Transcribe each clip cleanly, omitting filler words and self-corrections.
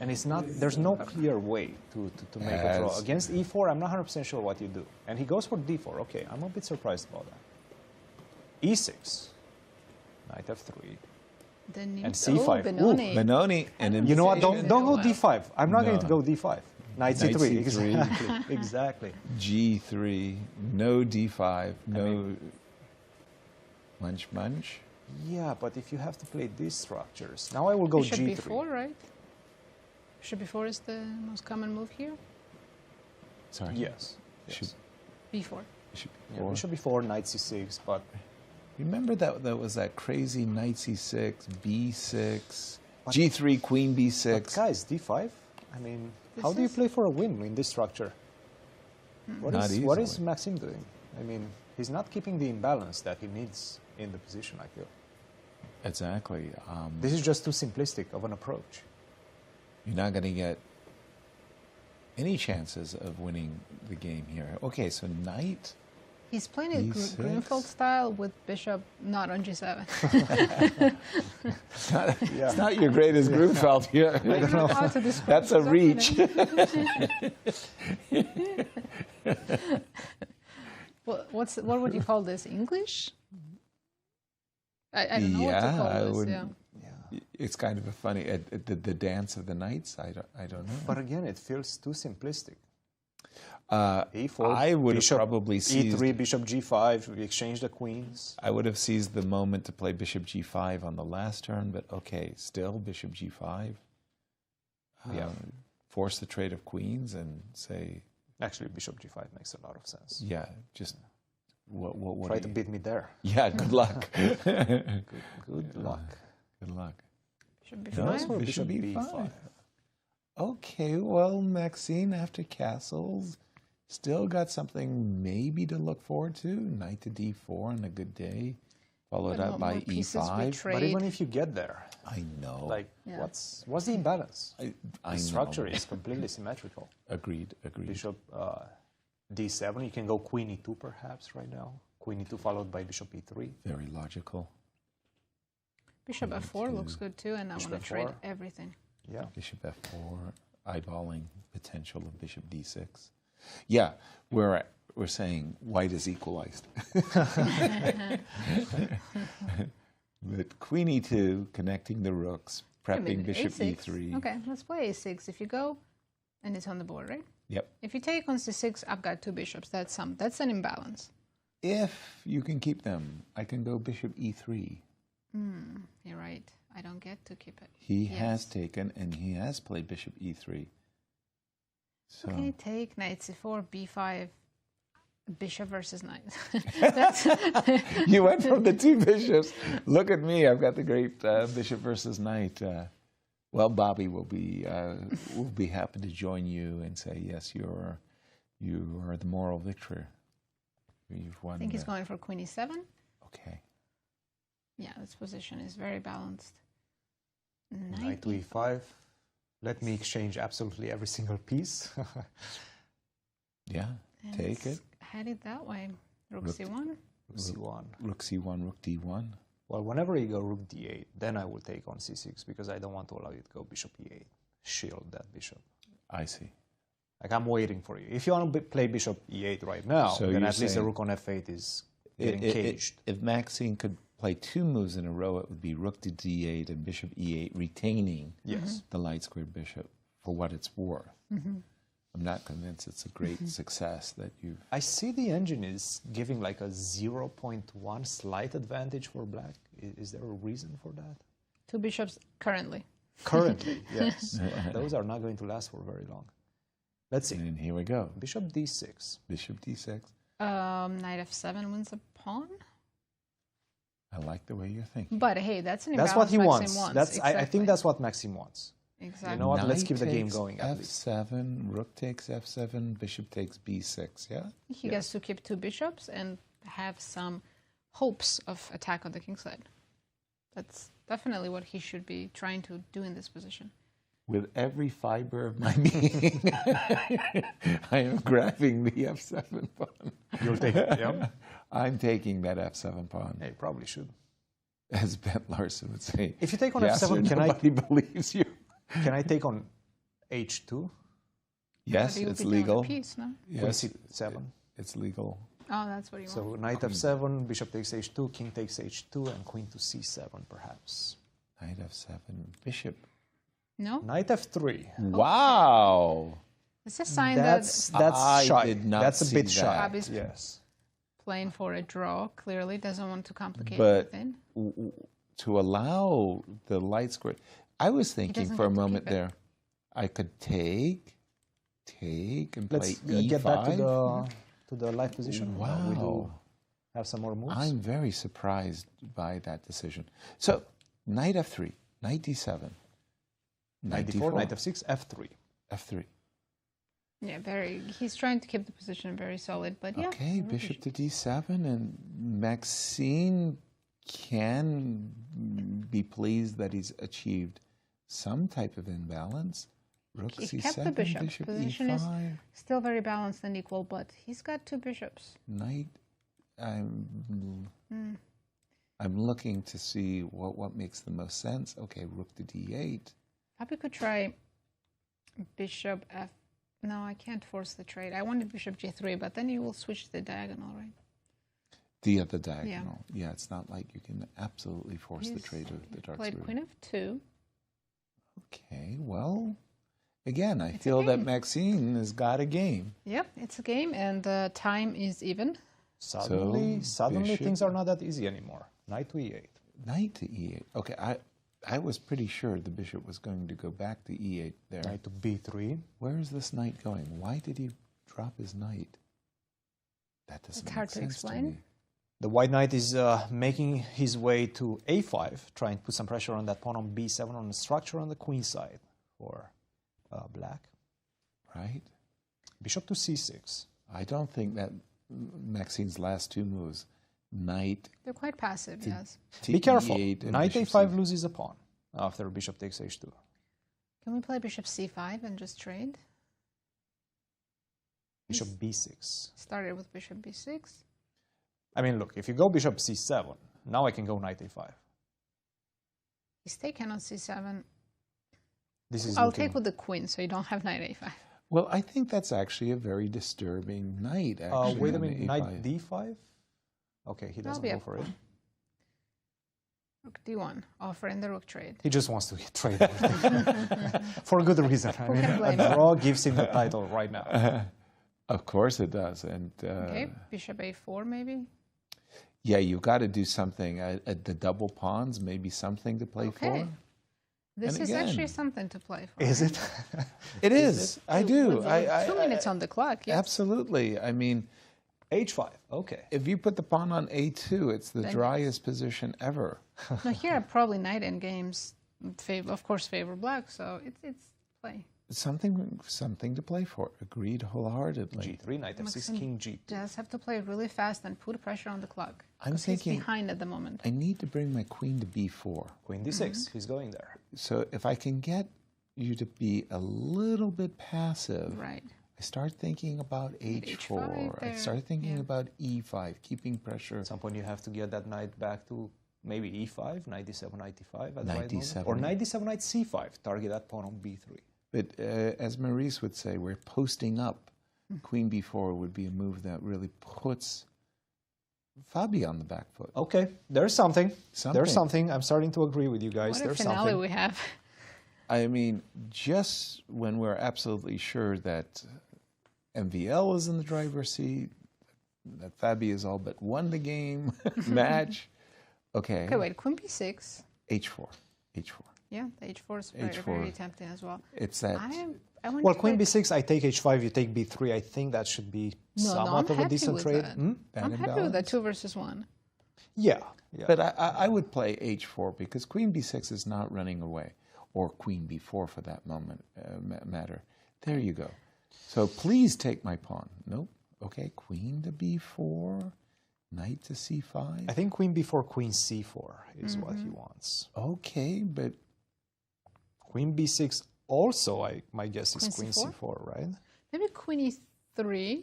And it's not, there's no clear way to make a draw. Against e4, I'm not 100% sure what you do. And he goes for d4. Okay, I'm a bit surprised about that. e6, knight f3, and c5. Oh, Benoni. Benoni. And you know what? Don't go d5. I'm not No. going to go d5. Knight Knight c3. c3. Exactly. Exactly. G3, no d5, no munch munch. Yeah, but if you have to play these structures, now I will go Bishop g3. b4, right? Bishop b4 is the most common move here. Sorry. Yes. Bishop, b4. bishop Yeah, b4. bishop b4, knight c6, but Remember that was that crazy knight c6, b6, g3, queen b6. but guys, d5. I mean, This how do you is- play for a win in this structure? What Not is easily. Maxime doing? I mean, he's not keeping the imbalance that he needs in the position, I feel. Exactly. This is just too simplistic of an approach. You're not going to get any chances of winning the game here. Okay, so knight. He's playing it E6. Grunfeld style with bishop not on g7. It's not your greatest Grunfeld here. I don't know how to describe That's a his reach. opponent. What would you call this? English? I don't know what to call I this. would. Yeah. It's kind of a funny the dance of the knights. I don't know. But again, it feels too simplistic. E4. I would have probably seized e3, bishop g5. We exchange the queens. I would have seized the moment to play bishop g5 on the last turn, but okay, still bishop g5. Yeah. Force the trade of queens and say, Actually, bishop g5 makes a lot of sense. yeah, just what Try do to you- beat me there. Yeah, good luck. Good luck. Good luck. Bishop No, b5. for bishop bishop b5. b5. Okay, well, Maxime, after castles, still got something maybe to look forward to. Knight to d4 on a good day, followed But up by more pieces we e5. trade. But even if you get there, I know. like, Yeah. what's the imbalance? I The structure is completely symmetrical. Agreed, agreed. Bishop d7. You can go queen e2 perhaps right now. Queen e2 followed by bishop e3. Very logical. Bishop f4 looks good too, and I Bishop want to trade f4. everything. Yeah. Bishop f4, eyeballing potential of bishop d6. Yeah, we're saying white is equalized. But queen e2, connecting the rooks, Wait a prepping minute, bishop a6. e3. Okay, let's play a6. If you go, and it's on the board, right? Yep. If you take on c6, I've got two bishops. That's an imbalance. If you can keep them, I can go bishop e3. You're right. I don't get to keep it. He Yes. has taken and he has played bishop e3. So Okay, take knight c4, b5, bishop versus knight. you went from the two bishops. Look at me. I've got the great bishop versus knight. Well, Bobby will be happy to join you and say, yes, you are the moral victor. You've won. I think he's going for queen e7. Okay. Yeah, this position is very balanced. Knight to e5. Let me exchange absolutely every single piece. Yeah, And take it. it's headed that way. Rook Rook- c1. Rook c1. Rook c1, rook d1. Well, whenever you go rook d8, then I will take on c6 because I don't want to allow you to go bishop e8. Shield that bishop. I see. Like, I'm waiting for you. If you want to play bishop e8 right now, So then you're at least the saying- rook on f8 is getting caged. If Maxine could play two moves in a row, it would be rook to d8 and bishop e8, retaining Yes. the light squared bishop for what it's worth. I'm not convinced it's a great success that you've... I see the engine is giving like a 0.1 slight advantage for black. Is there a reason for that? Two bishops currently. Currently, yes. But those are not going to last for very long. Let's see. And here we go. Bishop d6. Bishop d6. Knight f7 wins a pawn. I like the way you're thinking. But hey, that's an That's imbalance what he Maxime wants. That's I Exactly. think that's what Maxime wants. Exactly. You know what? Let's Knight keep the game takes going at least. f7, rook takes f7, bishop takes b6, yeah? He gets to keep two bishops and have some hopes of attack on the king side. That's definitely what he should be trying to do in this position. With every fiber of my being, I am grabbing the f7 pawn. You'll take it, yeah? I'm taking that f7 pawn, Hey, probably should. as Ben Larson would say. If you take on Yes, f7, or nobody believes you. can I take on h2. Yes, But you it's would be down legal. a piece, no? Yes, Queen c7. it's legal. Oh, that's what you want. So knight f7, bishop takes h2, king takes h2, and queen to c7 perhaps. Knight f7, bishop. No? Knight f3. Wow. It's a sign That's I shy. did not That's a see bit shy. that. Bobby's Yes. playing for a draw, clearly doesn't want to complicate But anything. to allow the light square, I was thinking doesn't for a get to moment keep it. there, I could take, and Let's play e5. get back to the live position. We do Wow. have some more moves. I'm very surprised by that decision. So, knight f3, knight d7, knight d4, knight f6, f3. f3. Yeah, he's trying to keep the position very solid, but yeah. Okay, bishop to d7, and Maxime can be pleased that he's achieved some type of imbalance. Rook He c7, kept the bishop. bishop Position e5, is still very balanced and equal, but he's got two bishops. knight. I'm looking to see what makes the most sense. Okay, rook to d8. Probably could try bishop f. No, I can't force the trade. I wanted bishop g3, but then you will switch the diagonal, right? The other diagonal. Yeah, it's not like you can absolutely force the trade of the dark Played square. queen f2. Okay, well, again, I It's a feel that game. Maxime has got a game. Yep, it's a game, and time is even. Suddenly bishop. things are not that easy anymore. Knight to e8. Knight to e8. Okay, I was pretty sure the bishop was going to go back to e8 there. Knight to b3. Where is this knight going? Why did he drop his knight? That doesn't It's make hard to sense explain. to me. The white knight is making his way to a5, trying to put some pressure on that pawn on b7 on the structure on the queen side for black. Right? Bishop to c6. I don't think that Maxime's last two moves, knight They're quite passive, yes. to Be careful. e8 and Knight bishop a5 c- loses a pawn after bishop takes h2. Can we play bishop c5 and just trade? Bishop b6. Started with bishop b6. I mean, look, if you go bishop c7, now I can go knight a5. He's taken on c7. This is I'll looking- take with the queen, so you don't have knight a5. Well, I think that's actually a very disturbing knight. Actually, wait a on minute, A5. knight d5? Okay, he doesn't be go a for it. Rook d1, offering the rook trade. He just wants to trade for a good reason. I mean, can blame a him? draw gives him the title right now. Of course it does. And Okay, bishop a4 maybe? yeah, you've got to do something. At the double pawns, maybe something to play Okay. for. This And is actually again- something to play for. Is it? It is. I do. With 2 minutes on the clock, yes. Absolutely. I mean, h5, okay. if you put the pawn on a2, it's the Then- driest position ever. Now here, probably knight endgames, of course, favor black, so it's play. Something to play for. Agreed wholeheartedly. g3, knight f6, Maxime king g2. Just have to play really fast and put pressure on the clock. I'm 'cause thinking- he's behind at the moment. I need to bring my queen to b4. Queen d6, he's going there. So if I can get you to be a little bit passive, Right. I start thinking about h4. I there, start thinking yeah. about e5, keeping pressure. At some point, you have to get that knight back to maybe e5, knight d7, knight d5 at the Knight right moment. d7. Or knight d7, knight c5, target that pawn on b3. But as Maurice would say, we're posting up. Queen b4 would be a move that really puts Fabi on the back foot. Okay, there's something. Something. There's something. I'm starting to agree with you guys. What a There's finale something. we have. I mean, just when we're absolutely sure that MVL is in the driver's seat, that Fabi has all but won the game, match. Okay. Okay, wait, queen b6. H4. H4. Yeah, the h4 is very, H4. very tempting as well. It's that. I want Well, to queen play- b6, I take h5, you take b3. I think that should be No, somewhat I'm of a happy decent with trade. that. Hmm? that I'm happy with that imbalance. 2 versus 1. Yeah. Yeah. But I would play h4 because queen b6 is not running away, or queen b4 for that moment matter. There you go. So please take my pawn. Nope. Okay, queen to b4, knight to c5. I think queen b4, queen c4 is what he wants. Okay, but Queen b6 also, my guess is Queen queen c4? c4, right? Maybe queen e3,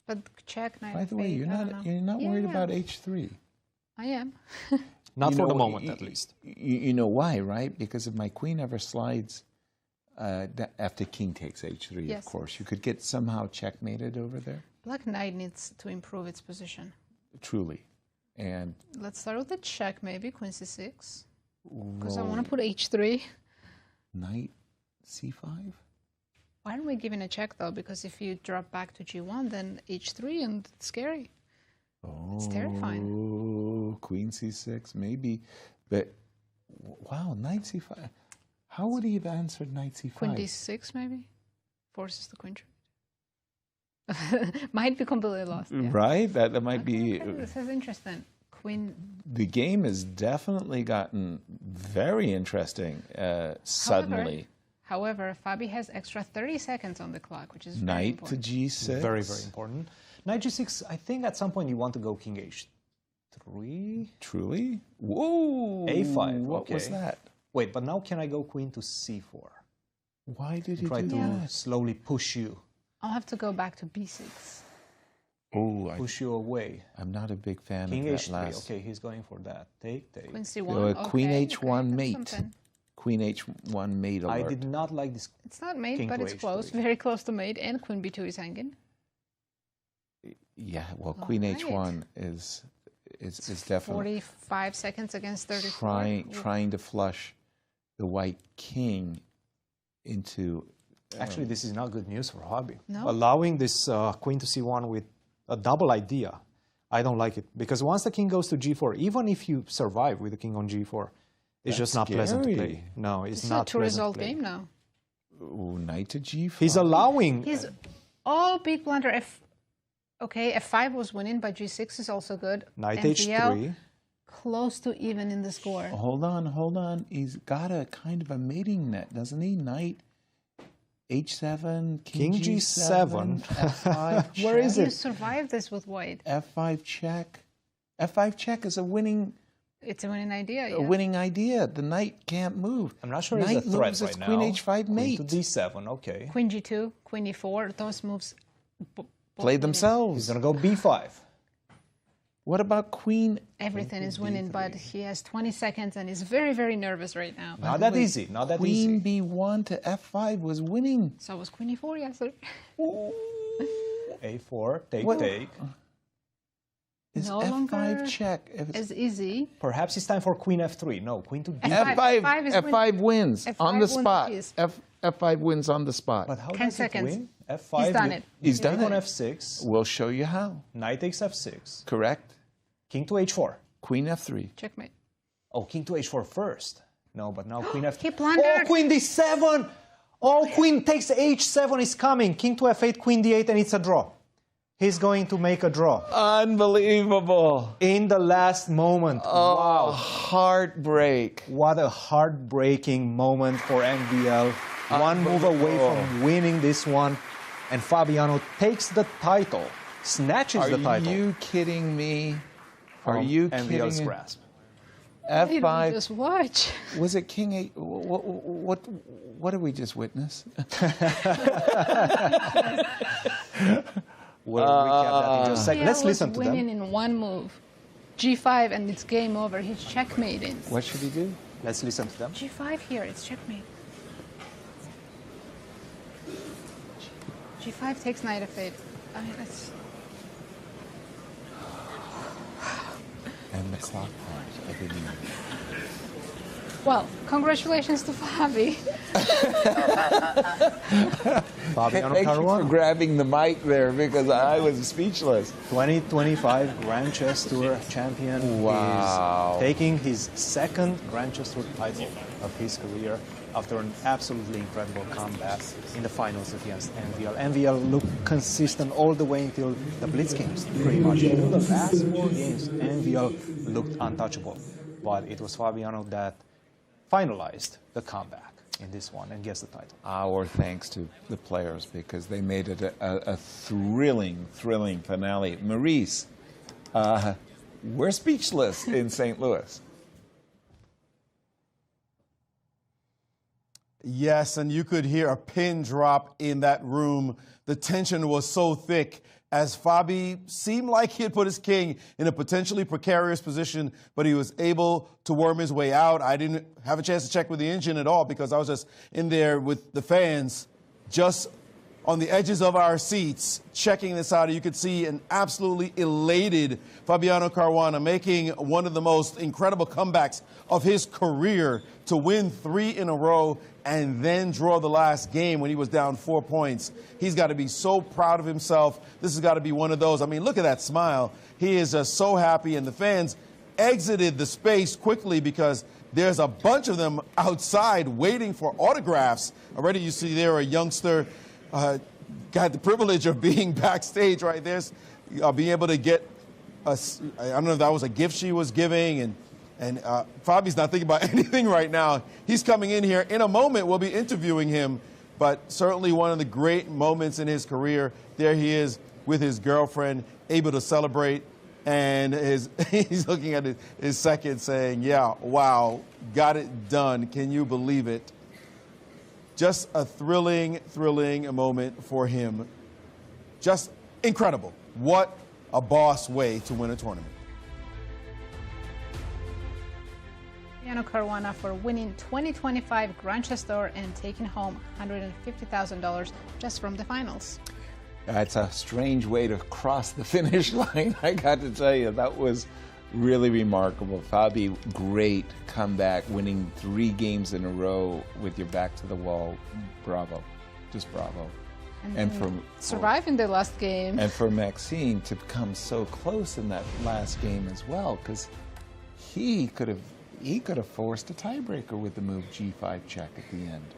but check knight by the way, f8, you're I don't know. not worried Yeah, about h3. I am. Not You for the know, moment, at least. You know why, right? Because if my queen ever slides After king takes h3, Yes. of course. You could get somehow checkmated over there. Black knight needs to improve its position. Truly. And Let's start with the check, maybe queen c6, because I want to put h3. knight c5. Why aren't we giving a check though? Because if you drop back to g1, then h3, and it's scary. It's terrifying. Oh, queen c6, maybe. But, wow, knight c5. How would he have answered knight c5? Queen d6, maybe? Forces the queen trade. Might be completely lost. Yeah. Right? That might be... Okay, this is interesting. Queen... The game has definitely gotten very interesting suddenly. However, Fabi has extra 30 seconds on the clock, which is very Knight important. to g6. Very, very important. Knight g6, I think at some point you want to go king h3. Truly? Whoa! a5, What was okay. that? Wait, but now can I go queen to c4? Why did he Try do to that? slowly push you. I'll have to go back to b6. Oh, Push you away. I'm not a big fan King of that h3. last. Okay, he's going for that. Take, take. Queen c1. Queen okay, h1 that's mate. something. Queen h1 mate alert. I did not like this. It's not mate, King but to it's h3. close. Very close to mate. And queen b2 is hanging. Yeah, well, queen Alright. h1 is definitely 45 seconds against 34. trying to flush the white king into... Actually, this is not good news for Hobby. No? Allowing this queen to c1 with a double idea, I don't like it. Because once the king goes to g4, even if you survive with the king on g4, it's just not pleasant to play. No, it's It's not a two-result pleasant to play. game now. Ooh, knight to g5. He's allowing... He's all big blunder. Okay, f5 was winning, but g6 is also good. Knight MVL, h3. close to even in the score. Hold on. He's got a kind of a mating net, doesn't he? Knight h7, King g7, g7. f5 Where is You it? survived this with white. f5 check. f5 check is a winning It's a winning idea. Yeah. a winning idea. The knight can't move. I'm not sure Knight it's a threat moves, right it's now. queen h5 mate. Queen to d7, okay. Queen g2, queen e4. Those moves Play winning. themselves. He's going to go b5. What about queen? Everything is winning, but he has 20 seconds and is very, very nervous right now. Not that easy. Not that Queen easy. b1 to f5 was winning. So was queen e4 yesterday. a4, take, What- take. Is No f5 longer check? If it's As easy. Perhaps it's time for queen f3. No, queen to d5. F5. F5 wins F5 on the wins the spot. piece. F5 wins on the spot. But how 10 does seconds. it win? f5. He's done it. He's done on it. f6. We'll show you how. Knight takes f6. Correct? King to h4. Queen f3. Checkmate. Oh, king to h4 first. No, but now queen f3. He blundered. Oh, queen d7. Oh, queen takes h7 is coming. King to f8, queen d8, and it's a draw. He's going to make a draw. Unbelievable. In the last moment. Oh, Wow. heartbreak. What a heartbreaking moment for MVL. One move away from winning this one. And Fabiano takes the title, snatches the title. Are you kidding me? Are from you MVL's kidding? grasp. F5. Just watch. Was it king 8? What did we just witness? We'll recap that in just a second. Let's MVL listen was to them. winning in one move. G5 and it's game over. He's checkmating. What should he do? Let's listen to them. G5 here, it's checkmate. G5 takes knight f8. I mean, that's... And the clock times. I didn't even... Well, congratulations to Fabi. Fabiano Thank you for Caruana, grabbing the mic there because I was speechless. 2025 Grand Chess Tour champion. Wow. Is taking his second Grand Chess Tour title of his career after an absolutely incredible comeback in the finals against MVL. MVL looked consistent all the way until the Blitz games, pretty much. In the last 4 games, MVL looked untouchable. But it was Fabiano that finalized the comeback in this one and gets the title. Our thanks to the players because they made it a thrilling finale. Maurice, we're speechless in St. Louis. Yes, and you could hear a pin drop in that room. The tension was so thick as Fabi seemed like he had put his king in a potentially precarious position, but he was able to worm his way out. I didn't have a chance to check with the engine at all because I was just in there with the fans, just on the edges of our seats, checking this out. You could see an absolutely elated Fabiano Caruana making one of the most incredible comebacks of his career to win 3 in a row and then draw the last game when he was down 4 points. He's got to be so proud of himself. This has got to be one of those. I mean, look at that smile. He is just so happy, and the fans exited the space quickly because there's a bunch of them outside waiting for autographs. Already you see there a youngster got the privilege of being backstage right there, being able to get I don't know if that was a gift she was giving, and Fabi's not thinking about anything right now. He's coming in here. In a moment, we'll be interviewing him, but certainly one of the great moments in his career. There he is with his girlfriend, able to celebrate, and he's looking at his second saying, yeah, wow, got it done. Can you believe it? Just a thrilling moment for him. Just incredible. What a boss way to win a tournament. Fabiano Caruana for winning 2025 Grandchester and taking home $150,000 just from the finals. It's a strange way to cross the finish line, I got to tell you. That was really remarkable. Fabi, great comeback, winning 3 games in a row with your back to the wall. Bravo. Just bravo. And surviving the last game. And for Maxime to come so close in that last game as well, because he could have forced a tiebreaker with the move G5 check at the end.